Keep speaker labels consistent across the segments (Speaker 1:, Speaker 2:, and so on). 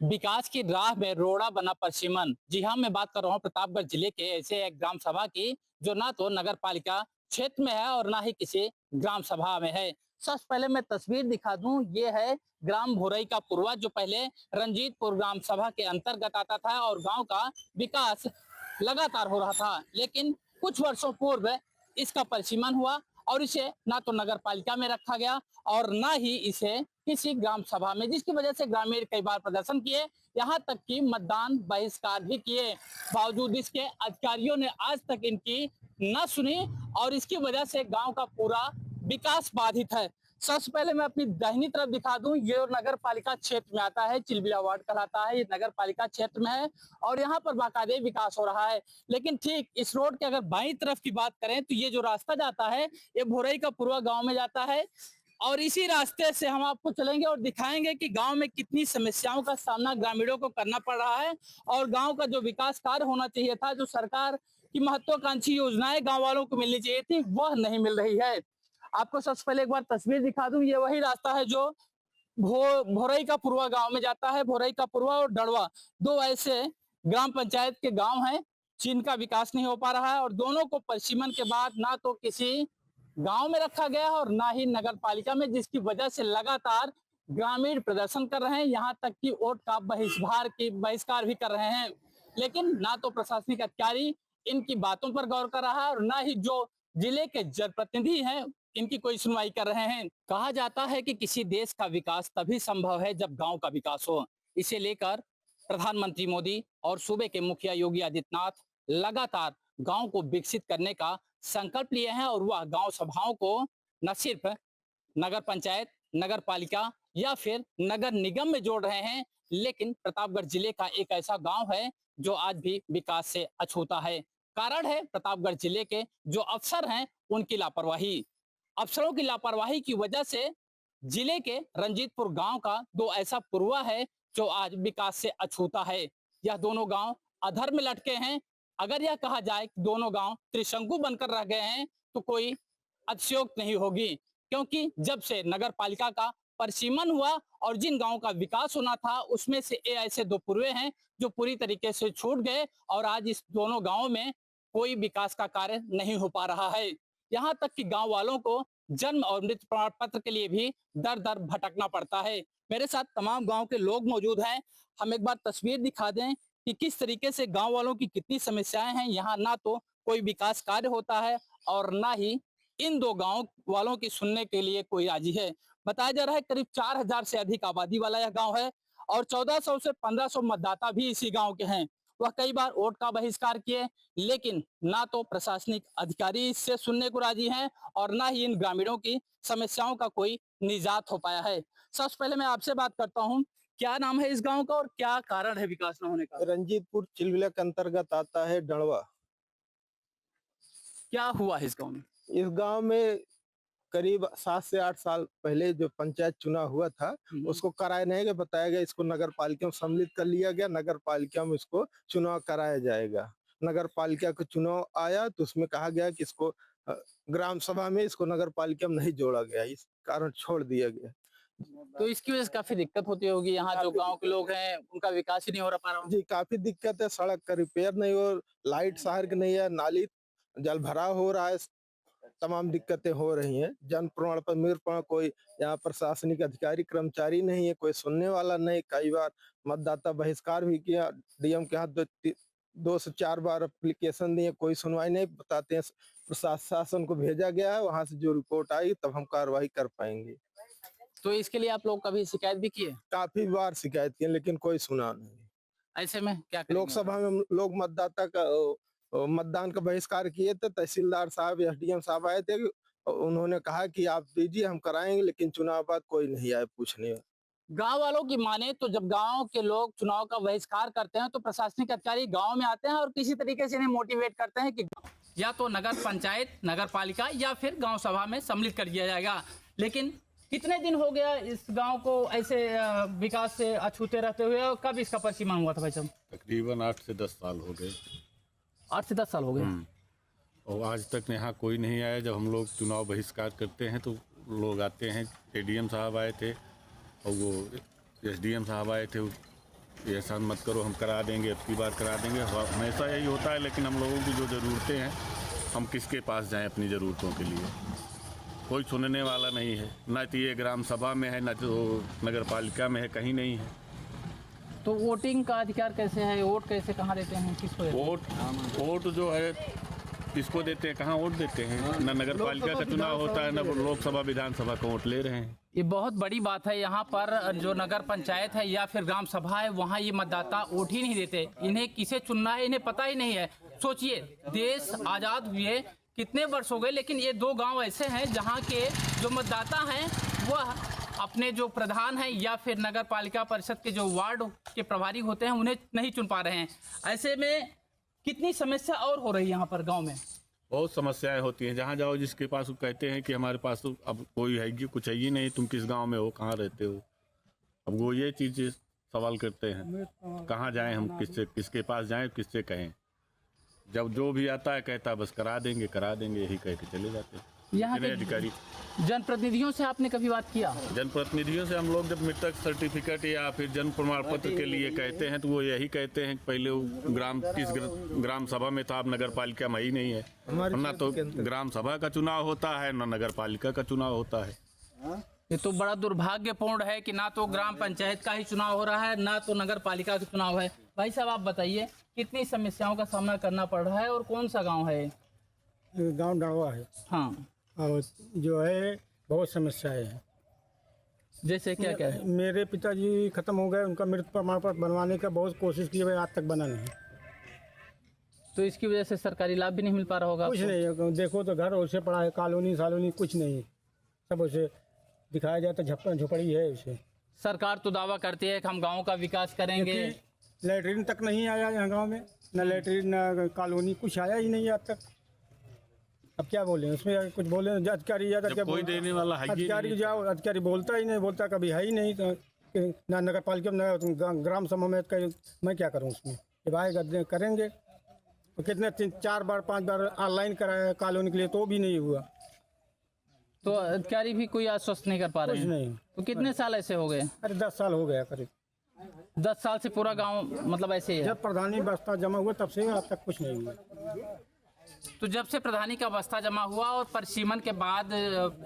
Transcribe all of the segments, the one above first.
Speaker 1: विकास की राह में रोड़ा बना परसिमन। जी हाँ, मैं बात कर रहा हूँ प्रतापगढ़ जिले के ऐसे एक ग्राम सभा की जो ना तो नगर पालिका क्षेत्र में है और ना ही किसी ग्राम सभा में है। सबसे पहले मैं तस्वीर दिखा दूं, ये है ग्राम भोरई का पूर्वा जो पहले रंजीतपुर ग्राम सभा के अंतर्गत आता था और गांव का विकास लगातार हो रहा था। लेकिन कुछ वर्षों पूर्व इसका परिसीमन हुआ और इसे ना तो नगर पालिका में रखा गया और ना ही इसे किसी ग्राम सभा में, जिसकी वजह से ग्रामीण कई बार प्रदर्शन किए, यहाँ तक कि मतदान बहिष्कार भी किए। बावजूद इसके अधिकारियों ने आज तक इनकी न सुनी और इसकी वजह से गांव का पूरा विकास बाधित है। सबसे पहले मैं अपनी दाहिनी तरफ दिखा दूं, ये नगर पालिका क्षेत्र में आता है, चिलबिला वार्ड कहलाता है, ये नगर पालिका क्षेत्र में है और यहाँ पर बाकायदे विकास हो रहा है। लेकिन ठीक इस रोड के अगर बाईं तरफ की बात करें तो ये जो रास्ता जाता है ये भोरई का पूर्वा गांव में जाता है और इसी रास्ते से हम आपको चलेंगे और दिखाएंगे कि गांव में कितनी समस्याओं का सामना ग्रामीणों को करना पड़ रहा है और गांव का जो विकास कार्य होना चाहिए था, जो सरकार की महत्वाकांक्षी योजनाएं गांव वालों को मिलनी चाहिए थी, वह नहीं मिल रही है। आपको सबसे पहले एक बार तस्वीर दिखा दूं, ये वही रास्ता है जो भोरई का पूर्वा गांव में जाता है। भोरई का पूर्वा और डड़वा दो ऐसे ग्राम पंचायत के गांव हैं जिनका विकास नहीं हो पा रहा है और दोनों को परिसीमन के बाद ना तो किसी गांव में रखा गया है और ना ही नगर पालिका में, जिसकी वजह से लगातार ग्रामीण प्रदर्शन कर रहे हैं, यहाँ तक कि वोट का बहिष्कार भी कर रहे हैं। लेकिन ना तो प्रशासनिक अधिकारी इनकी बातों पर गौर कर रहा है और ना ही जो जिले के जनप्रतिनिधि हैं इनकी कोई सुनवाई कर रहे हैं। कहा जाता है कि किसी देश का विकास तभी संभव है जब गांव का विकास हो। इसे लेकर प्रधानमंत्री मोदी और सूबे के मुखिया योगी आदित्यनाथ लगातार गांव को विकसित करने का संकल्प लिए हैं और वह गांव सभाओं को न सिर्फ नगर पंचायत, नगर पालिका या फिर नगर निगम में जोड़ रहे हैं, लेकिन प्रतापगढ़ जिले का एक ऐसा गांव है जो आज भी विकास से अछूता है। कारण है प्रतापगढ़ जिले के जो अफसर हैं उनकी लापरवाही। अफसरों की लापरवाही की वजह से जिले के रंजीतपुर गांव का दो ऐसा पुरवा है जो आज विकास से अछूता है। यह दोनों गांव अधर में लटके हैं। अगर यह कहा जाए कि दोनों गांव त्रिशंकु बनकर रह गए हैं तो कोई अतिशयोक्ति नहीं होगी, क्योंकि जब से नगर पालिका का परिसीमन हुआ और जिन गांवों का विकास होना था उसमें से ये ऐसे दो पूर्वे हैं जो पूरी तरीके से छूट गए और आज इस दोनों गांवों में कोई विकास का कार्य नहीं हो पा रहा है। यहाँ तक कि गांव वालों को जन्म और मृत्यु प्रमाण पत्र के लिए भी दर दर भटकना पड़ता है। मेरे साथ तमाम गांव के लोग मौजूद हैं। हम एक बार तस्वीर दिखा दें कि किस तरीके से गांव वालों की कितनी समस्याएं हैं। यहाँ ना तो कोई विकास कार्य होता है और ना ही इन दो गांव वालों की सुनने के लिए कोई राजी है। बताया जा रहा है करीब 4000 से अधिक आबादी वाला यह गांव है और 1400 से 1500 मतदाता भी इसी गांव के हैं। वह कई बार वोट का बहिष्कार किए, लेकिन ना तो प्रशासनिक अधिकारी इससे सुनने को राजी हैं और ना ही इन ग्रामीणों की समस्याओं का कोई निजात हो पाया है। सबसे पहले मैं आपसे बात करता हूँ, क्या नाम है इस गांव का और क्या कारण है विकास न होने का?
Speaker 2: रंजीतपुर चिलविला के अंतर्गत आता है डणवा।
Speaker 1: क्या हुआ है इस गांव में?
Speaker 2: इस गांव में करीब 7 से 8 साल पहले जो पंचायत चुनाव हुआ था उसको कराया नहीं गया। बताया गया इसको नगर पालिका में सम्मिलित कर लिया गया, नगर पालिका में इसको चुनाव कराया जाएगा। नगर पालिका का चुनाव आया तो उसमें कहा गया कि इसको ग्राम सभा में इसको नगर पालिका में नहीं जोड़ा गया, इस कारण छोड़ दिया गया।
Speaker 1: तो इसकी वजह से काफी दिक्कत होती होगी, यहाँ जो गांव के लोग हैं उनका विकास ही नहीं हो पा रहा।
Speaker 2: जी काफी दिक्कत है, सड़क का रिपेयर नहीं हो, लाइट शहर की नहीं है, नाली जल भराव हो रहा है, तमाम दिक्कतें हो रही हैं। जन्म प्रमाण पत्र, मृत्यु प्रमाण, कोई यहाँ प्रशासनिक अधिकारी कर्मचारी नहीं है, कोई सुनने वाला नहीं। कई बार मतदाता बहिष्कार भी किया, डीएम के हाथ 2 से 4 बार एप्लीकेशन दिए, कोई सुनवाई नहीं। बताते हैं प्रशासन को भेजा गया है, वहां से जो रिपोर्ट आई तब हम कार्रवाई कर पाएंगे।
Speaker 1: तो इसके लिए आप लोग कभी शिकायत भी किए?
Speaker 2: काफी बार शिकायत की लेकिन कोई सुना नहीं।
Speaker 1: ऐसे में क्या करेंगे?
Speaker 2: लोकसभा में लोग मतदाता का मतदान का बहिष्कार किए थे, तहसीलदार साहब, एसडीएम साहब आए थे, उन्होंने कहा कि आप दीजिए हम कराएंगे, लेकिन चुनाव बाद कोई नहीं आया पूछने।
Speaker 1: गांव वालों की माने तो जब गांव के लोग चुनाव का बहिष्कार करते हैं तो प्रशासनिक अधिकारी गांव में आते हैं और किसी तरीके से इन्हें मोटिवेट करते हैं कि या तो नगर पंचायत, नगर पालिका या फिर गांव सभा में सम्मिलित कर दिया जाएगा। लेकिन कितने दिन हो गया इस गांव को ऐसे विकास से अछूते रहते हुए और कब इसका परिसीमन हुआ था भाई साहब?
Speaker 3: तकरीबन 8 से 10 साल हो गए।
Speaker 1: 8 से 10 साल हो गए।
Speaker 3: और आज तक यहाँ कोई नहीं आया। जब हम लोग चुनाव बहिष्कार करते हैं तो लोग आते हैं। एडीएम साहब आए थे और वो एसडीएम साहब आए थे, ये एहसान मत करो, हम करा देंगे, अब की बार करा देंगे। हमेशा यही होता है, लेकिन हम लोगों की जो ज़रूरतें हैं, हम किसके पास जाएं अपनी ज़रूरतों के लिए? कोई सुनने वाला नहीं है, ना तो ये ग्राम सभा में है, ना तो नगर पालिका में है, कहीं नहीं है।
Speaker 1: तो वोटिंग का अधिकार कैसे है? वोट कैसे, कहाँ देते हैं, किसको देते हैं?
Speaker 3: वोट जो है किसको देते हैं, कहाँ वोट देते हैं? ना नगर पालिका का चुनाव होता है, ना लोकसभा विधानसभा का वोट ले रहे हैं।
Speaker 1: ये बहुत बड़ी बात है। यहाँ पर जो नगर पंचायत है या फिर ग्राम सभा है, वहाँ ये मतदाता वोट ही नहीं देते। इन्हें किसे चुनना है इन्हें पता ही नहीं है। सोचिए, देश आज़ाद हुए कितने वर्ष हो गए, लेकिन ये 2 गांव ऐसे हैं जहाँ के जो मतदाता हैं वह अपने जो प्रधान हैं या फिर नगर पालिका परिषद के जो वार्ड के प्रभारी होते हैं उन्हें नहीं चुन पा रहे हैं। ऐसे में कितनी समस्या और हो रही है यहाँ पर गाँव में।
Speaker 3: बहुत समस्याएं होती हैं, जहाँ जाओ जिसके पास वो कहते हैं कि हमारे पास तो अब कोई है ही कुछ है ही नहीं, तुम किस गांव में हो, कहाँ रहते हो। अब वो ये चीज़ सवाल करते हैं, कहाँ जाएं हम, किसके पास जाएं, किससे कहें। जब जो भी आता है कहता है बस करा देंगे, यही कह के चले जाते हैं।
Speaker 1: यहाँ के
Speaker 3: अधिकारी
Speaker 1: जनप्रतिनिधियों से आपने कभी बात किया?
Speaker 3: जनप्रतिनिधियों से हम लोग जब मृतक सर्टिफिकेट या फिर जन्म प्रमाण पत्र के लिए कहते हैं तो वो यही कहते हैं कि पहले वो ग्राम सभा में था, अब नगर पालिका में ही नहीं है। ना तो ग्राम सभा का चुनाव होता है, ना नगर पालिका का चुनाव होता है।
Speaker 1: ये तो बड़ा दुर्भाग्यपूर्ण है कि ना तो ग्राम पंचायत का ही चुनाव हो रहा है, ना तो नगर पालिका का चुनाव है। भाई साहब, आप बताइए कितनी समस्याओं का सामना करना पड़ रहा है और कौन सा गाँव है?
Speaker 4: गांव डाड़वा है।
Speaker 1: हाँ,
Speaker 4: और जो है बहुत समस्याएं हैं।
Speaker 1: जैसे क्या क्या है?
Speaker 4: मेरे पिताजी खत्म हो गए, उनका मृत्यु प्रमाण पत्र बनवाने का बहुत कोशिश की है, आज तक बना नहीं।
Speaker 1: तो इसकी वजह से सरकारी लाभ भी नहीं मिल पा रहा होगा
Speaker 4: कुछ
Speaker 1: आपको?
Speaker 4: नहीं, देखो तो घर वैसे पड़ा है, कॉलोनी कुछ नहीं, सब वैसे दिखाया जाता, झप्पन झोपड़ी है उसे।
Speaker 1: सरकार तो दावा करती है कि हम गाँव का विकास करेंगे।
Speaker 4: लैटरिन तक नहीं आया यहाँ गाँव में, न लैटरिन न कॉलोनी, कुछ आया ही नहीं आज तक। अब क्या बोले उसमें, कुछ बोले अधिकारी
Speaker 3: कोई देने वाला है ही
Speaker 4: अधिकारी जाओ, अधिकारी बोलता ही नहीं, बोलता कभी है ही नहीं। तो ना नगर पालिका में ना ग्राम सभा में, मैं क्या करूं उसमें? जब आएगा करेंगे। तो कितने 4 बार 5 बार ऑनलाइन कराया कॉलोनी के लिए, तो भी नहीं हुआ।
Speaker 1: तो अधिकारी भी कोई आश्वस्त नहीं कर पा रहे
Speaker 4: कुछ
Speaker 1: हैं।
Speaker 4: नहीं।
Speaker 1: तो कितने साल ऐसे हो गए?
Speaker 4: अरे 10 साल हो गया करीब।
Speaker 1: 10 साल से पूरा गांव मतलब ऐसे ही है?
Speaker 4: जब प्रधानी बस्ता जमा हुआ तब से आज तक कुछ नहीं हुआ।
Speaker 1: तो जब से प्रधानी का बस्ता जमा हुआ और परिसीमन के बाद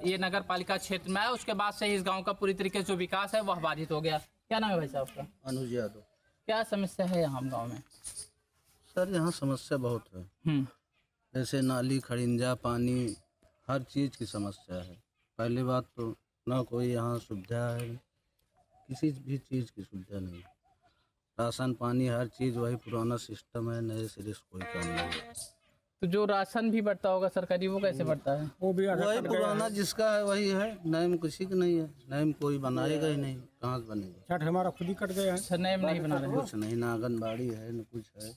Speaker 1: ये नगर पालिका क्षेत्र में आया, उसके बाद से इस गांव का पूरी तरीके से जो विकास है वह बाधित हो गया। क्या नाम है भाई साहब का?
Speaker 5: अनुज यादव।
Speaker 1: क्या समस्या है यहाँ गाँव में?
Speaker 5: सर यहाँ समस्या बहुत है, जैसे नाली, खड़िंजा, पानी, हर चीज़ की समस्या है। पहली बात तो ना कोई यहाँ सुविधा है, किसी भी चीज़ की सुविधा नहीं। राशन पानी हर चीज़ वही पुराना सिस्टम है, नए सिरे से कोई काम नहीं है।
Speaker 1: तो जो राशन भी बढ़ता होगा सरकारी, वो कैसे बढ़ता है?
Speaker 4: वो भी
Speaker 5: वही पुराना जिसका है वही है, नए में किसी का नहीं है। नए में कोई बनाएगा ही नहीं, कहाँ से बनेगा?
Speaker 4: छठ हमारा खुद ही कट गया है।
Speaker 1: अच्छा, नए में नहीं बना रहे हैं।
Speaker 5: कुछ नहीं, ना आंगनबाड़ी है न कुछ है,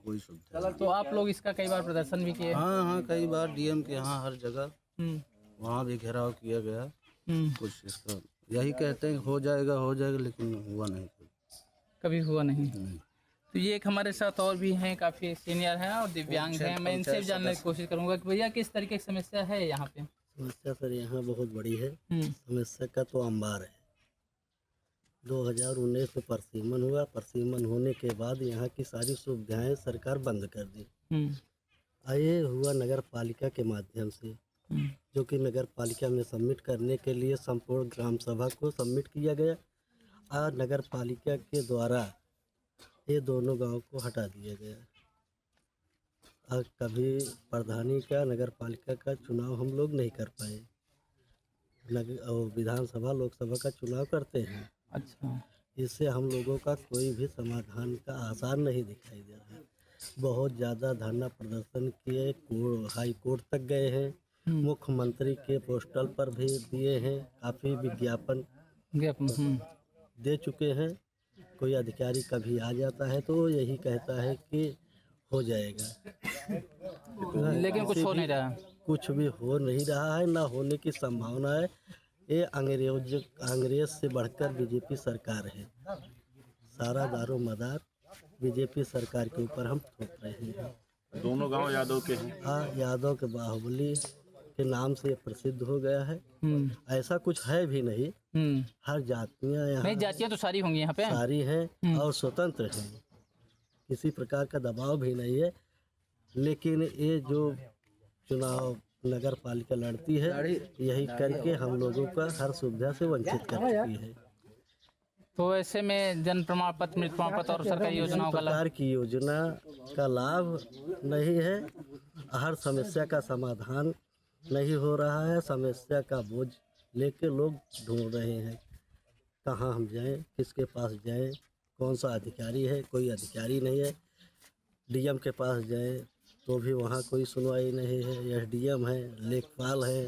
Speaker 5: कोई सुविधा नहीं।
Speaker 1: तो आप लोग इसका कई बार प्रदर्शन भी किए?
Speaker 5: हाँ, कई बार डीएम के यहाँ हर जगह
Speaker 1: हम्म,
Speaker 5: वहाँ भी घेराव किया गया।
Speaker 1: हम्म,
Speaker 5: कुछ इसका यही कहते हैं हो जाएगा, लेकिन हुआ नहीं।
Speaker 1: कभी हुआ नहीं। तो ये एक हमारे साथ और भी हैं, काफ़ी सीनियर हैं और दिव्यांग हैं। मैं इनसे भी जानने की कोशिश करूंगा कि भैया किस तरीके की समस्या है यहाँ पे?
Speaker 6: समस्या सर यहाँ बहुत बड़ी है। समस्या का तो अंबार है। 2019 में परसीमन हुआ, परसीमन होने के बाद यहाँ की सारी सुविधाएं सरकार बंद कर दी। ये हुआ नगर पालिका के माध्यम से, जो कि नगर पालिका में सबमिट करने के लिए संपूर्ण ग्राम सभा को सबमिट किया गया और नगर पालिका के द्वारा ये दोनों गांव को हटा दिया गया। और कभी प्रधानी का, नगर पालिका का चुनाव हम लोग नहीं कर पाए। और विधानसभा लोकसभा का चुनाव करते हैं।
Speaker 1: अच्छा,
Speaker 6: इससे हम लोगों का कोई भी समाधान का आसार नहीं दिखाई दे रहा है। बहुत ज़्यादा धरना प्रदर्शन किए, हाई कोर्ट तक गए हैं, मुख्यमंत्री के पोस्टल पर भी दिए हैं, काफ़ी विज्ञापन दे चुके हैं। कोई अधिकारी कभी आ जाता है तो यही कहता है कि हो जाएगा,
Speaker 1: लेकिन कुछ हो नहीं रहा।
Speaker 6: कुछ भी हो नहीं रहा है, ना होने की संभावना है। ये अंग्रेज से बढ़कर बीजेपी सरकार है। सारा दारो मदार बीजेपी सरकार के ऊपर हम थोप रहे हैं।
Speaker 3: दोनों गांव यादव के हैं।
Speaker 6: हाँ, यादव के बाहुबली के नाम से प्रसिद्ध हो गया है। ऐसा कुछ है भी नहीं, हर जातियाँ यहाँ
Speaker 1: नहीं, जातियाँ तो सारी होंगी यहाँ पे।
Speaker 6: सारी हैं और स्वतंत्र हैं, किसी प्रकार का दबाव भी नहीं है। लेकिन ये जो चुनाव नगर पालिका लड़ती है, यही करके हम लोगों का हर सुविधा से वंचित कर चुकी है।
Speaker 1: तो ऐसे में जन्म प्रमाण पत्र, मृत्यु प्रमाण पत्र और सरकारी योजनाओं का लाभ,
Speaker 6: प्रकार की योजना का लाभ नहीं है, हर समस्या का समाधान नहीं हो रहा है। समस्या का बोझ लेके लोग ढूंढ रहे हैं कहाँ हम जाएं, किसके पास जाएं, कौन सा अधिकारी है, कोई अधिकारी नहीं है। डीएम के पास जाएं तो भी वहाँ कोई सुनवाई नहीं है। एसडीएम है, लेखपाल है।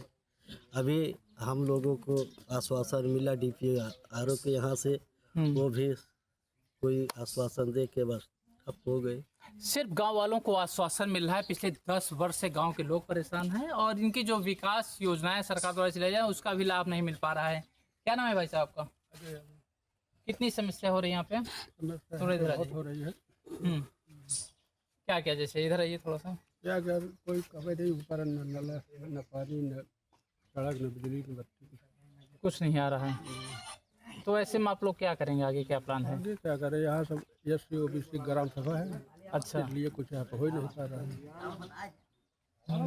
Speaker 6: अभी हम लोगों को आश्वासन मिला डीपीआरओ के यहाँ से, वो भी कोई आश्वासन दे के बस ठप हो गए।
Speaker 1: सिर्फ गांव वालों को आश्वासन मिल रहा है। पिछले 10 वर्ष से गांव के लोग परेशान हैं और इनकी जो विकास योजनाएं सरकार द्वारा चलाई जाए उसका भी लाभ नहीं मिल पा रहा है। क्या नाम है भाई साहब का? कितनी समस्या हो रही है यहाँ पे? थोड़ा इधर
Speaker 4: हो रही है।
Speaker 1: क्या क्या, जैसे इधर आइए थोड़ा सा।
Speaker 4: क्या क्या, कोई कभी नहीं ऊपर, न नल, न पानी, न सड़क, न बिजली, न बत्ती,
Speaker 1: कुछ नहीं आ रहा है। तो ऐसे में आप लोग क्या करेंगे, आगे क्या प्लान है?
Speaker 4: आगे क्या करें, यहाँ सब SC OBC ग्राम सभा है।
Speaker 1: अच्छा,
Speaker 4: इसलिए कुछ यहाँ पे हो ही नहीं पा रहा है।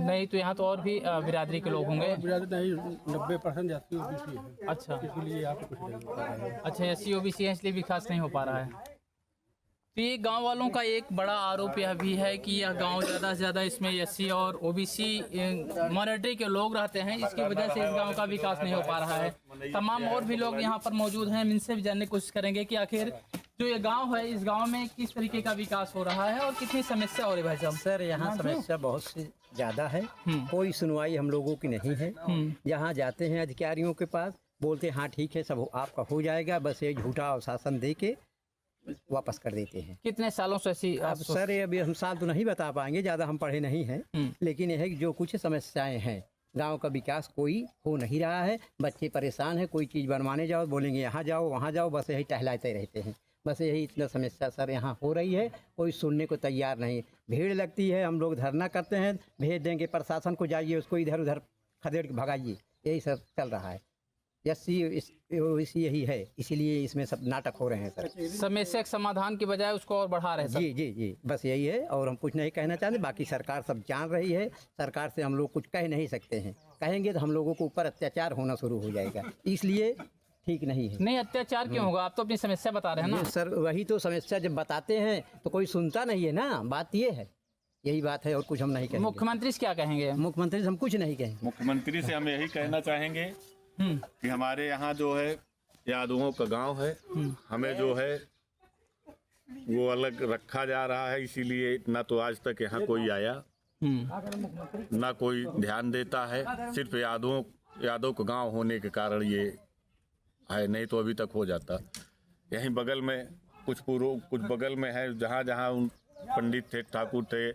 Speaker 1: नहीं तो यहाँ तो और भी बिरादरी के लोग होंगे।
Speaker 4: बिरादरी नहीं, 90% SC OBC है।
Speaker 1: अच्छा,
Speaker 4: इसलिए यहाँ पे कुछ नहीं हो पा रहा है।
Speaker 1: अच्छा, SC OBC है इसलिए विकास नहीं हो पा रहा है। तो ये गांव वालों का एक बड़ा आरोप यह भी है कि यह गांव ज़्यादा से ज़्यादा इसमें SC और OBC माइनॉरिटी के लोग रहते हैं, इसकी वजह से इस गांव का विकास नहीं हो पा रहा है। तमाम और भी लोग यहाँ पर मौजूद हैं, हम इनसे भी जानने की कोशिश करेंगे कि आखिर जो ये गांव है, इस गांव में किस तरीके का विकास हो रहा है और कितनी समस्या हो रही है। भाई साहब,
Speaker 7: सर यहाँ समस्या बहुत सी ज़्यादा है, कोई सुनवाई हम लोगों की नहीं है। यहाँ जाते हैं अधिकारियों के पास, बोलते हैं हाँ ठीक है सब आपका हो जाएगा, बस ये झूठा आश्वासन दे के वापस कर देते हैं।
Speaker 1: कितने सालों से ऐसी
Speaker 7: अब सर ये अभी हम साल तो नहीं बता पाएंगे, ज़्यादा हम पढ़े नहीं हैं, लेकिन यह है कि जो कुछ समस्याएं हैं, गांव का विकास कोई हो नहीं रहा है। बच्चे परेशान हैं, कोई चीज़ बनवाने जाओ बोलेंगे यहाँ जाओ वहाँ जाओ, बस यही टहलाते रहते हैं। बस यही इतना समस्या सर यहाँ हो रही है, कोई सुनने को तैयार नहीं। भीड़ लगती है, हम लोग धरना करते हैं, भेज देंगे प्रशासन को, जाइए उसको इधर उधर खदेड़ के भगाइए, यही सब चल रहा है। यही है, इसीलिए इसमें सब नाटक हो रहे हैं सर।
Speaker 1: समस्या के समाधान की बजाय उसको और बढ़ा रहे हैं।
Speaker 7: जी जी जी, बस यही है और हम कुछ नहीं कहना चाहते। बाकी सरकार सब जान रही है, सरकार से हम लोग कुछ कह नहीं सकते हैं, कहेंगे तो हम लोगों को ऊपर अत्याचार होना शुरू हो जाएगा, इसलिए ठीक नहीं है।
Speaker 1: नहीं, अत्याचार क्यों होगा? आप तो अपनी समस्या बता रहे हैं ना।
Speaker 7: सर वही तो समस्या, जब बताते हैं तो कोई सुनता नहीं है ना, बात ये है, यही बात है और कुछ हम नहीं कहेंगे।
Speaker 1: मुख्यमंत्री से क्या कहेंगे?
Speaker 7: मुख्यमंत्री से हम कुछ नहीं कहेंगे।
Speaker 3: मुख्यमंत्री से हम यही कहना चाहेंगे कि हमारे यहाँ जो है यादवों का गांव है, हमें जो है वो अलग रखा जा रहा है, इसीलिए ना तो आज तक यहाँ कोई आया, ना कोई ध्यान देता है। सिर्फ यादव का गांव होने के कारण ये है, नहीं तो अभी तक हो जाता। यहीं बगल में कुछ बगल में है, जहाँ जहाँ उन पंडित थे, ठाकुर थे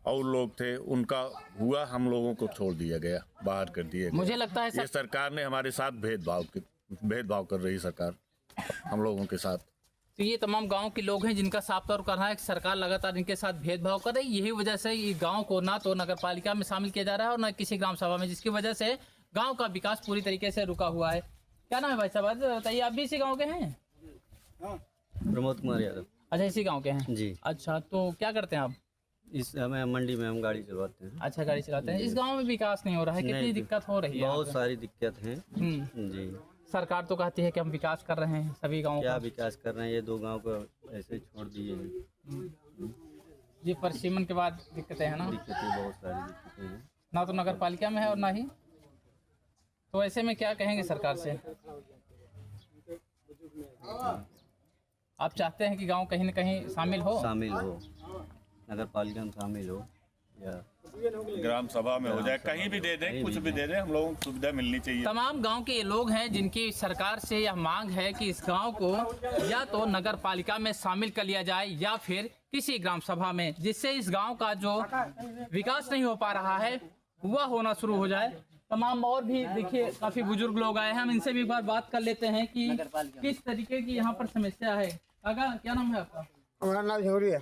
Speaker 3: और लोग थे, उनका हुआ, हम लोगों को छोड़ दिया गया, बाहर कर दिया गया।
Speaker 1: मुझे लगता है
Speaker 3: ये सरकार ने हमारे साथ भेदभाव कर रही सरकार हम लोगों के साथ।
Speaker 1: तो ये तमाम गांव के लोग हैं जिनका साफ तौर पर कहना है कि सरकार लगातार इनके साथ भेदभाव कर रही है। यही वजह से ये गांव को ना तो नगर पालिका में शामिल किया जा रहा है और ना किसी ग्राम सभा में, जिसकी वजह से गांव का विकास पूरी तरीके से रुका हुआ है। क्या नाम है भाई साहब, बताइए, आप भी इसी गाँव के हैं?
Speaker 8: प्रमोद कुमार यादव।
Speaker 1: अच्छा, इसी गाँव के हैं
Speaker 8: जी।
Speaker 1: अच्छा, तो क्या करते हैं आप?
Speaker 8: हमें मंडी में हम गाड़ी चलवाते हैं।
Speaker 1: अच्छा, गाड़ी चलाते हैं। इस गांव में विकास नहीं हो रहा है, कितनी
Speaker 8: नहीं,
Speaker 1: दिक्कत हो रही है?
Speaker 8: बहुत सारी दिक्कत हैं। जी।
Speaker 1: सरकार तो कहती है कि हम विकास कर रहे हैं सभी गाँव
Speaker 8: क्या
Speaker 1: का।
Speaker 8: विकास कर रहे हैं, ये 2 गांव को ऐसे छोड़ दिए हैं।
Speaker 1: ये परिसीमन के बाद दिक्कतें हैं ना,
Speaker 8: दिक्कतें बहुत सारी दिक्कतें हैं।
Speaker 1: ना तो नगर पालिका में है और ना ही, तो ऐसे में क्या कहेंगे सरकार से? आप चाहते हैं कि गांव कहीं न कहीं शामिल हो,
Speaker 8: नगर पालिका में शामिल हो या
Speaker 3: ग्राम सभा में हो जाए, कहीं भी दे दें, कुछ भी दे दें, हम लोगों को सुविधा मिलनी चाहिए।
Speaker 1: तमाम गांव के लोग हैं जिनकी सरकार से यह मांग है कि इस गांव को या तो नगर पालिका में शामिल कर लिया जाए या फिर किसी ग्राम सभा में, जिससे इस गांव का जो विकास नहीं हो पा रहा है वह होना शुरू हो जाए। तमाम और भी देखिए काफी बुजुर्ग लोग आए हैं, हम इनसे भी एक बार बात कर लेते हैं कि किस तरीके की यहाँ पर समस्या है। काका, क्या नाम है आपका?
Speaker 4: हमारा नाम झोरी है।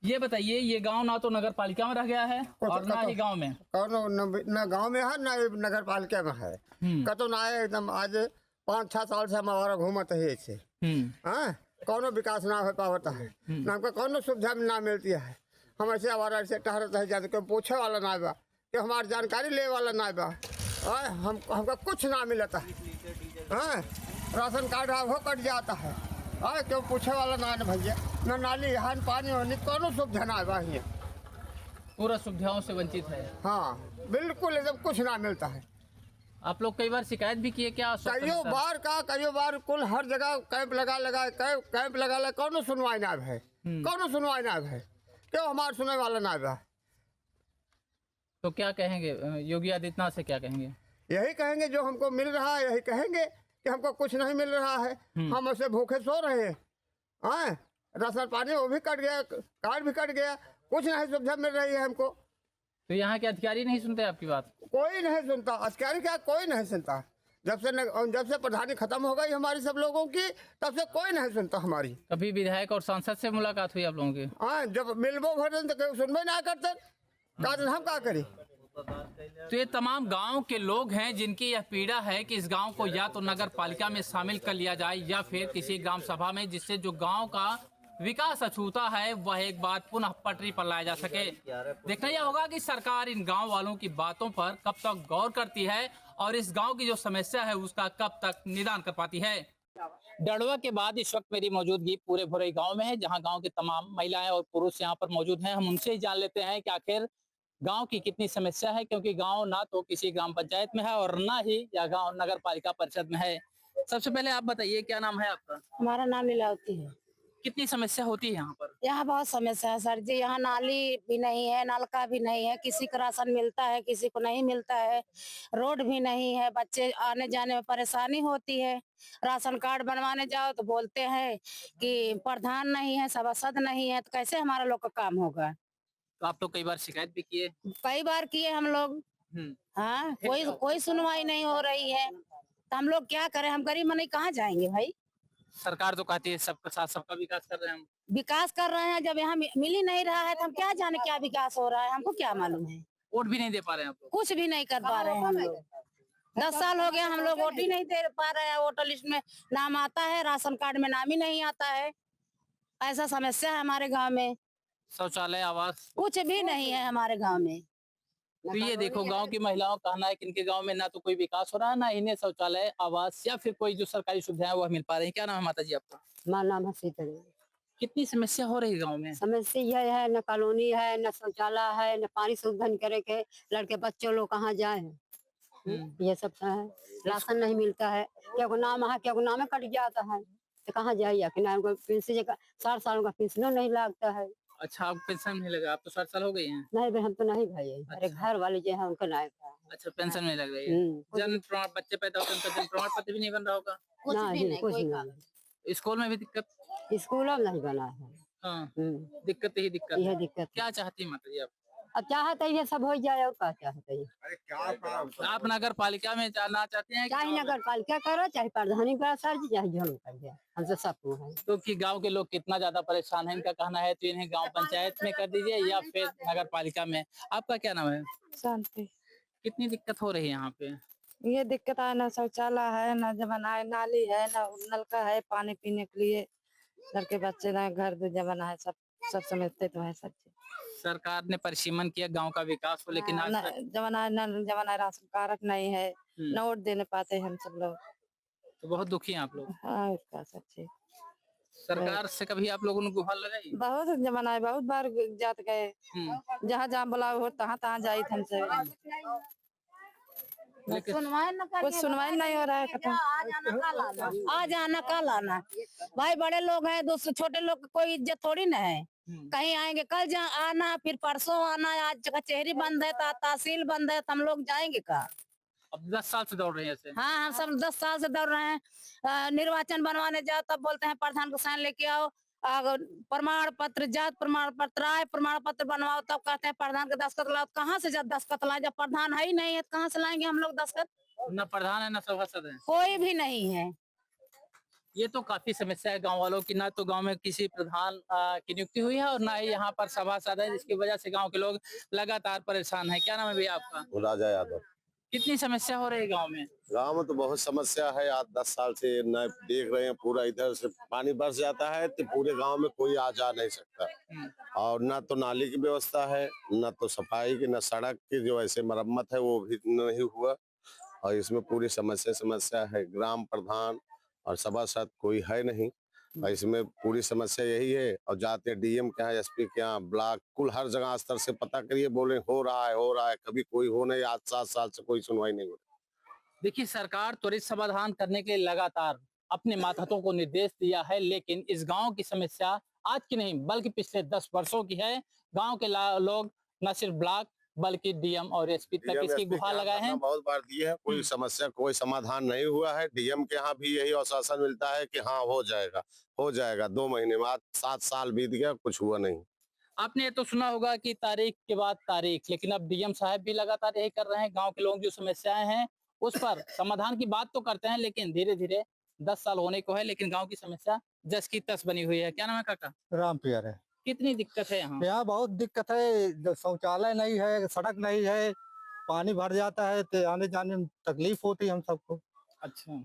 Speaker 1: ये बताइए, ये गांव ना तो नगर पालिका में रह गया है और ना ही गांव में।
Speaker 9: कौनो न गांव में है न नगर पालिका में है। कतो ना है एकदम। आज 5-6 साल से हमारा घूमत है ऐसे। हाँ, कौनो विकास ना हो पाता है, ना हमको कौनो सुविधा ना मिलती है। हम ऐसे हमारा ऐसे टहरत है, जाते कोई पूछे वाला ना बा, कि हमारी जानकारी ले वाला ना बा। हमको कुछ ना मिलता है। हाँ, राशन कार्ड है वो कट जाता है। क्यों पूछे वाला ना भैया, न नाली है न पानी होनी, कौनो सुविधा ना बा हियां।
Speaker 1: पूरा सुविधाओं से वंचित है।
Speaker 9: हाँ, बिल्कुल एकदम कुछ ना मिलता है।
Speaker 1: आप लोग कई बार शिकायत भी किए क्या?
Speaker 9: कईयों बार कुल हर जगह कैंप लगा कौनो सुनवाई ना है। कौनो सुनवाई ना है। क्यों हमारे सुनने वाला ना है।
Speaker 1: तो क्या कहेंगे योगी आदित्यनाथ से, क्या कहेंगे?
Speaker 9: यही कहेंगे जो हमको मिल रहा है, यही कहेंगे कि हमको कुछ नहीं मिल रहा है। हम ऐसे भूखे सो रहे हैं। हाँ, राशन पानी वो भी कट गया, कार्ड भी कट गया, कुछ नहीं सुविधा मिल रही है हमको।
Speaker 1: तो यहाँ के अधिकारी नहीं सुनते आपकी बात?
Speaker 9: कोई नहीं सुनता। अधिकारी क्या, कोई नहीं सुनता। जब से प्रधानी खत्म हो गई हमारी सब लोगों की, तब से कोई नहीं सुनता हमारी।
Speaker 1: कभी विधायक और सांसद से मुलाकात हुई आप लोगों की?
Speaker 9: हाँ, जब मिलबो भरन तो सुनबे ना करते, कहते हम क्या करें।
Speaker 1: तो ये तमाम गांव के लोग हैं जिनकी यह पीड़ा है कि इस गांव को या तो नगर पालिका में शामिल कर लिया जाए या फिर किसी ग्राम सभा में, जिससे जो गांव का विकास अछूता है वह एक बार पुनः पटरी पर लाया जा सके। देखना यह होगा कि सरकार इन गांव वालों की बातों पर कब तक गौर करती है और इस गांव की जो समस्या है उसका कब तक निदान कर पाती है। डड़वा के बाद इस वक्त मेरी मौजूदगी पूरे भोरे गांव में है, जहां गांव के तमाम महिलाएं और पुरुष यहां पर मौजूद हैं। हम उनसे ही जान लेते हैं कि आखिर गांव की कितनी समस्या है, क्योंकि गांव ना तो किसी ग्राम पंचायत में है और ना ही यह गांव नगर पालिका परिषद में है। सबसे पहले आप बताइए, क्या नाम है आपका?
Speaker 10: हमारा नाम लीलावती है।
Speaker 1: कितनी समस्या होती है यहाँ पर?
Speaker 10: यहाँ बहुत समस्या है सर जी। यहाँ नाली भी नहीं है, नलका भी नहीं है, किसी को राशन मिलता है, किसी को नहीं मिलता है, रोड भी नहीं है, बच्चे आने जाने में परेशानी होती है। राशन कार्ड बनवाने जाओ तो बोलते हैं कि प्रधान नहीं है, सभासद नहीं है, तो कैसे हमारा लोग का काम होगा।
Speaker 1: तो आप लोग कई बार शिकायत भी किए?
Speaker 10: कई बार किए हम लोग। हाँ, कोई सुनवाई नहीं हो रही है, तो हम लोग क्या करें? हम गरीब मनी कहाँ जाएंगे भाई।
Speaker 1: सरकार तो कहती है सबका साथ सबका विकास कर रहे हैं हम।
Speaker 10: विकास कर रहे हैं, जब यहाँ मिल ही नहीं रहा है तो हम क्या जाने क्या विकास हो रहा है, हमको क्या मालूम है।
Speaker 1: वोट भी नहीं दे पा रहे हैं आप लोग?
Speaker 10: कुछ भी नहीं कर पा रहे हैं हम लोग। 10 साल हो गया हम लोग वोट ही नहीं दे पा रहे हैं। वोटर लिस्ट में नाम आता है, राशन कार्ड में नाम ही नहीं आता है। ऐसा समस्या है हमारे गांव में।
Speaker 1: शौचालय, आवास
Speaker 10: कुछ भी नहीं है हमारे गांव में।
Speaker 1: तो ये देखो, गांव की महिलाओं का कहना है कि इनके गांव में ना तो कोई विकास हो रहा है, ना इन्हें शौचालय, आवास या फिर कोई जो सरकारी सुविधाएं वह मिल पा रही है। क्या नाम है माता जी आपका?
Speaker 11: हमारा नाम है सीतल।
Speaker 1: कितनी समस्या हो रही है गांव में?
Speaker 11: समस्या यह है, न कॉलोनी है, न शौचालय है, न पानी सुविधा करे के, लड़के बच्चे लोग कहाँ जाए। ये सब है। राशन नहीं मिलता है, क्या को नाम है, क्या को नाम कट जाता है, तो कहाँ जाइए। कि ना 60 साल का पेंशन नहीं लगता है।
Speaker 1: अच्छा, आप पेंशन नहीं लगा? आप तो 60 साल हो गई हैं।
Speaker 11: नहीं भाई, हम तो नहीं भाई। अरे घर वाले जो है उनका नहीं।
Speaker 1: अच्छा, पेंशन नहीं लग रही है। जन्म प्रमाण, बच्चे पैदा होते हैं उनका जन्म प्रमाण पत्र भी नहीं बन रहा होगा?
Speaker 11: कुछ नहीं।
Speaker 1: स्कूल में भी दिक्कत?
Speaker 11: स्कूल में नहीं बना है।
Speaker 1: हाँ, दिक्कत ही दिक्कत।
Speaker 11: यह दिक्कत।
Speaker 1: क्या चाहती है माता जी आप?
Speaker 11: अब चाहते ये सब हो जाए और क्या चाहते हैं।
Speaker 1: आप नगर पालिका में जाना चाहते हैं?
Speaker 11: चाहे नगर पालिका करो, चाहे प्रधानी करो सर जी, चाहे जो कर दिया, हमसे सब है।
Speaker 1: तो कि गांव के लोग कितना ज्यादा परेशान है, इनका कहना है तो इन्हें गांव पंचायत में कर दीजिए या फिर नगर पालिका में। आपका क्या नाम है?
Speaker 10: शांति।
Speaker 1: कितनी दिक्कत हो रही है यहाँ पे?
Speaker 10: ये दिक्कत है, ना शौचालय है, ना जमाना है, नाली है, ना नलका है पानी पीने के लिए। लड़के बच्चे ना घर जमाना है, सब समझते तो है सब।
Speaker 1: सरकार ने परिसीमन किया गांव का विकास हो, लेकिन आज तक
Speaker 10: जमाना राशन कार्ड नहीं है, न वोट देने पाते हम सब लोग।
Speaker 1: तो बहुत दुखी हैं आप लोग।
Speaker 10: हाँ, उसका सच्ची।
Speaker 1: सरकार से कभी आप लोगों ने गुहार लगाई?
Speaker 10: बहुत जमाना है, बहुत बार जात गए, जहाँ जहाँ बुलाओ हो तहाँ तहाँ जाई हमसे। कुछ सुनवाई नहीं हो रहा है। आ जाना का लाना भाई, बड़े लोग हैं, दूसरे छोटे लोग कोई इज्जत थोड़ी ना है। कहीं आएंगे कल जा आना, फिर परसों आना, आज कचहरी बंद है, तहसील बंद है, तो हम लोग जाएंगे का?
Speaker 1: अब 10 साल से दौड़ रहे हैं ऐसे?
Speaker 10: हाँ, हम सब 10 साल से दौड़ रहे हैं। निर्वाचन बनवाने जाओ तब बोलते हैं प्रधान को साइन लेके आओ, प्रमाण पत्र, जात प्रमाण पत्र, आय प्रमाण पत्र बनवाओ, तब कहते हैं प्रधान के दस्तखत लाओ। कहाँ से जब दस्तखत लाए, जब प्रधान है ही नहीं है तो कहाँ से लाएंगे हम लोग दस्तखत?
Speaker 1: न प्रधान है न सभासद है,
Speaker 10: कोई भी नहीं है।
Speaker 1: ये तो काफी समस्या है गांव वालों की, ना तो गांव में किसी प्रधान की नियुक्ति हुई है और ना ही यहाँ पर सभासद है, जिसकी वजह से गांव के लोग लगातार परेशान हैं। क्या नाम है भैया आपका?
Speaker 12: राजा यादव।
Speaker 1: कितनी समस्या हो रही है गांव में?
Speaker 12: गांव में तो बहुत समस्या है, 8-10 साल से न देख रहे हैं। पूरा इधर से पानी बरस जाता है तो पूरे गांव में कोई आ जा नहीं सकता, और ना तो नाली की व्यवस्था है, ना तो सफाई की, ना सड़क की जो ऐसे मरम्मत है वो भी नहीं हुआ। और इसमें पूरी समस्या है। ग्राम प्रधान और सभासद कोई है नहीं, और इसमें पूरी समस्या यही है। और जाते डीएम के यहाँ, एसपी के यहाँ, ब्लॉक, कुल हर जगह स्तर से पता करिए, बोले हो रहा है, कभी कोई हो नहीं। 8-7 साल से कोई सुनवाई नहीं हो रही।
Speaker 1: देखिए, सरकार त्वरित समाधान करने के लिए लगातार अपने मातहतों को निर्देश दिया है, लेकिन इस गांव की समस्या आज की नहीं बल्कि पिछले 10 वर्षों की है। गांव के लोग न सिर्फ ब्लॉक बल्कि डीएम और एसपी तक इसकी गुहार लगाए हैं।
Speaker 12: बहुत बार दिए हैं, कोई समस्या, कोई समाधान नहीं हुआ है। डीएम के यहाँ भी यही आश्वासन मिलता है कि हाँ हो जाएगा 2 महीने में। आज 7 साल बीत गया, कुछ हुआ नहीं।
Speaker 1: आपने ये तो सुना होगा कि तारीख के बाद तारीख, लेकिन अब डीएम साहब भी लगातार यही कर रहे हैं। गांव के लोग जो समस्याएं हैं उस पर समाधान की बात तो करते हैं, लेकिन धीरे धीरे 10 साल होने को है, लेकिन गांव की समस्या जस की तस बनी हुई है। क्या नाम है काका?
Speaker 4: राम प्यार है।
Speaker 1: कितनी दिक्कत है यहाँ?
Speaker 4: यहाँ बहुत दिक्कत है, शौचालय नहीं है, सड़क नहीं है, पानी भर जाता है तो आने जाने में तकलीफ होती है हम सबको।
Speaker 1: अच्छा,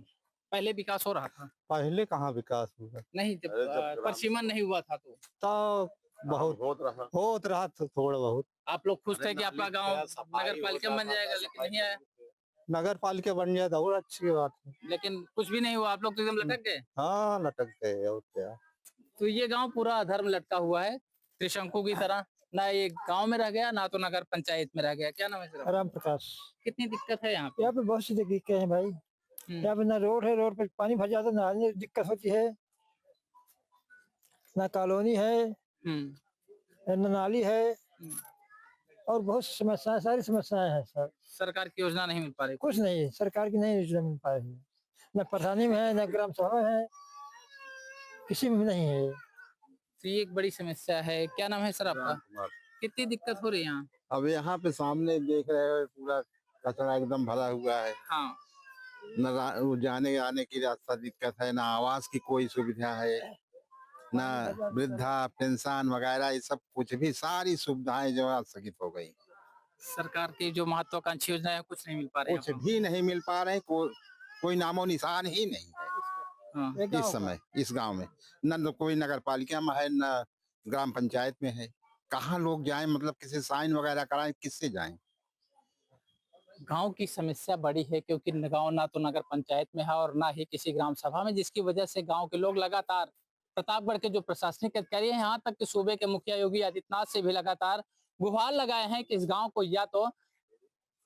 Speaker 1: पहले विकास हो रहा था?
Speaker 4: पहले कहाँ विकास हुआ?
Speaker 1: नहीं, जब परसीमन नहीं हुआ था
Speaker 4: तो बहुत होत रहा तो थोड़ा बहुत।
Speaker 1: आप लोग खुश थे कि आपका गांव नगर पालिका बन जाएगा, लेकिन नहीं आया।
Speaker 4: नगर पालिका बन जाए तो और अच्छी बात है,
Speaker 1: लेकिन कुछ भी नहीं हुआ। आप लोग तो एकदम लटक गए।
Speaker 4: हाँ लटक गए और क्या।
Speaker 1: तो ये गांव पूरा अधर्म लटका हुआ है, त्रिशंकु की तरह। ना ये गांव में रह गया, ना तो नगर पंचायत में रह गया। क्या नाम है सर?
Speaker 4: राम प्रकाश।
Speaker 1: कितनी दिक्कत है यहाँ पे?
Speaker 4: यहाँ पे बहुत सी दिक्कतें हैं भाई। यहाँ पे ना रोड है, रोड पे पानी भर जाता है, नहाने की दिक्कत होती है, ना कॉलोनी है, ना नाली है, और बहुत समस्याएं, सारी समस्याएं हैं सर।
Speaker 1: सरकार की योजना नहीं मिल पा रही?
Speaker 4: कुछ नहीं, सरकार की नहीं योजना मिल पा रही है, न प्रधानी में है, न ग्राम सभा में है, किसी में नहीं है।
Speaker 1: तो ये एक बड़ी समस्या है। क्या नाम है सर आपका? कितनी दिक्कत हो रही है यहाँ?
Speaker 13: अब यहाँ पे सामने देख रहे हो पूरा कचरा एकदम भरा हुआ है।
Speaker 1: हाँ।
Speaker 13: न जाने आने की रास्ता दिक्कत है, ना आवास की कोई सुविधा है, ना वृद्धा पेंशन वगैरह, ये सब कुछ भी, सारी सुविधाएं जो है स्थगित हो गई।
Speaker 1: सरकार की जो महत्वाकांक्षी योजना है कुछ नहीं मिल पा रही?
Speaker 13: कुछ भी नहीं मिल पा रहे, कोई नामो निशान ही नहीं है।
Speaker 1: हाँ।
Speaker 13: इस समय इस गांव में न कोई नगर पालिका में है, न ग्राम पंचायत में है। कहाँ लोग जाएं, मतलब किसी साइन वगैरह कराएं, किससे जाएं?
Speaker 1: गांव की समस्या बड़ी है, क्योंकि गांव ना तो नगर पंचायत में है और ना ही किसी ग्राम सभा में, जिसकी वजह से गांव के लोग लगातार प्रतापगढ़ के जो प्रशासनिक अधिकारी हैं, यहाँ तक कि सूबे के मुखिया योगी आदित्यनाथ से भी लगातार गुहार लगाए हैं कि इस गांव को या तो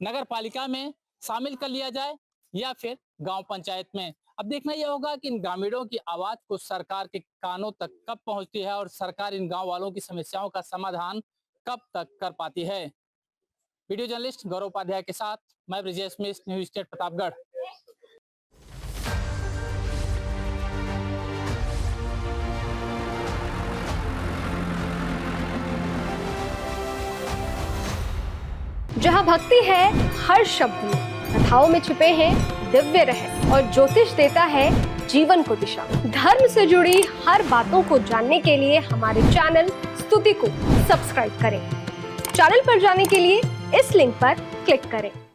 Speaker 1: नगर पालिका में शामिल कर लिया जाए या फिर गांव पंचायत में। अब देखना यह होगा कि इन ग्रामीणों की आवाज को सरकार के कानों तक कब पहुंचती है और सरकार इन गांव वालों की समस्याओं का समाधान कब तक कर पाती है। वीडियो जर्नलिस्ट गौरव उपाध्याय के साथ मैं ब्रिजेश मिश्र, न्यूज स्टेट प्रतापगढ़।
Speaker 14: जहाँ भक्ति है हर शब्द में, कथाओं में छुपे हैं दिव्य रहस्य, और ज्योतिष देता है जीवन को दिशा। धर्म से जुड़ी हर बातों को जानने के लिए हमारे चैनल स्तुति को सब्सक्राइब करें। चैनल पर जाने के लिए इस लिंक पर क्लिक करें।